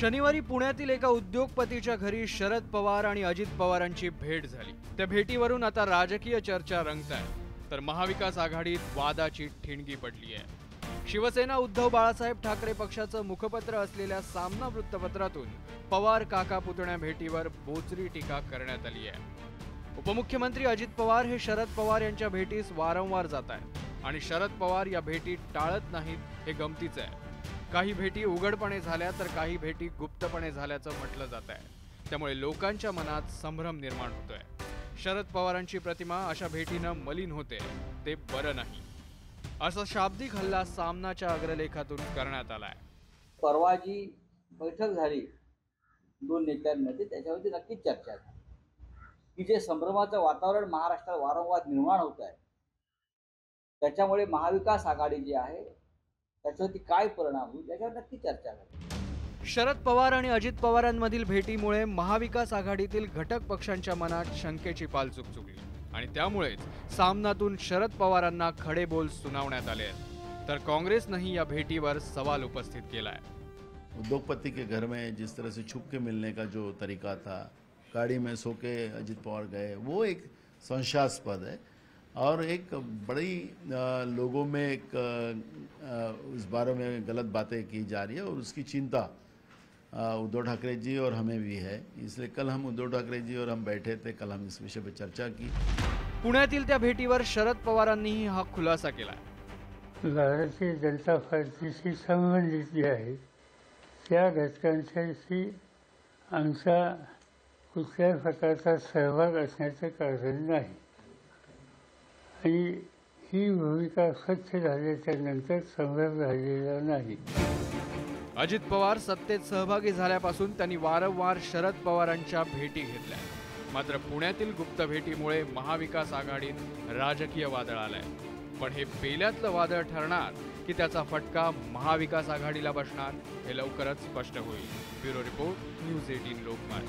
शनिवारी पुण्यातील एका उद्योगपतीच्या घरी शरद पवार आणि अजित पवारांची भेट झाली। त्या भेटीवरून आता राजकीय चर्चा रंगताय, तर महाविकास आघाडीत वादाची ठिणगी पडली आहे। शिवसेना उद्धव बाळासाहेब ठाकरे पक्षाचं मुखपत्र असलेल्या सामना वृत्तपत्रातून पवार काका पुतण्या भेटीवर बोचरी टीका करण्यात आली आहे। उपमुख्यमंत्री अजित पवार हे शरद पवार यांच्या भेटीस वारंवार जात आहेत आणि शरद पवार या भेटी टाळत नाहीत हे गमतीचं आहे। काही भेटी उघडपणे झाल्या तर काही भेटी गुप्तपणे झाल्याचं म्हटलं जात आहे। त्यामुळे लोकांच्या मनात संभ्रम निर्माण होतोय। शरद पवारांची प्रतिमा अशा भेटीनं मलिन होते ते बरं नाही, असा शाब्दिक हल्ला सामनाच्या अग्रलेखातून करण्यात आलाय। परवा जी बैठक झाली दोन नेत्यांमध्ये त्याच्यावरती नक्कीच चर्चा झाली की जे संभ्रमाचं वातावरण महाराष्ट्रात वारंवार निर्माण होत आहे त्याच्यामुळे महाविकास आघाडी जी आहे त्याच्यावरती काय परिणाम होईल याच्यावर नक्की चर्चा झाली। शरद पवार आणि अजित पवारांमधील भेटीमुळे महाविकास आघाडीतील घटक पक्षांच्या मनात शंकेची पाल चुकचुकली आणि त्यामुळेच सामनातून शरद पवारांना खडे बोल सुनावण्यात आले आहेत, तर काँग्रेसनंही या भेटीवर सवाल उपस्थित केलाय। उद्योगपति के घर में जिस तरह से छुप के मिलने का जो तरीका था, गाड़ी में सो के अजित पवार गए, वो एक संशयास्पद है और एक बड़ी लोगों में एक उस बारे में गलत बातें की जा रही है और उसकी चिंता उद्धव ठाकरे जी और हमें भी है। इसलिए कल हम उद्धव ठाकरे जी और हम बैठे थे, कल हम इस विषय पर चर्चा की। पुण्यातील त्या भेटीवर शरद पवारांनीही हा खुलासा केला। भारतीय जनता पार्टीशी संबंधित जे आहे त्या घटकांशी आमचा कुठल्याही प्रकारचा सहभाग असण्याचं कारण नाही आणि ही भूमिका स्वच्छ झाल्याच्या नंतर संभ्रम झालेला नाही। अजित पवार सत्तेत सहभागी झाल्यापासून त्यांनी वारंवार शरद पवारांच्या भेटी घेतल्या, मात्र पुण्यातील गुप्त भेटीमुळे महाविकास आघाडीत राजकीय वादळ आलंय। पण हे पेल्यातलं वादळ ठरणार की त्याचा फटका महाविकास आघाडीला बसणार हे लवकरच स्पष्ट होईल। Bureau report, news 18 Lokmat.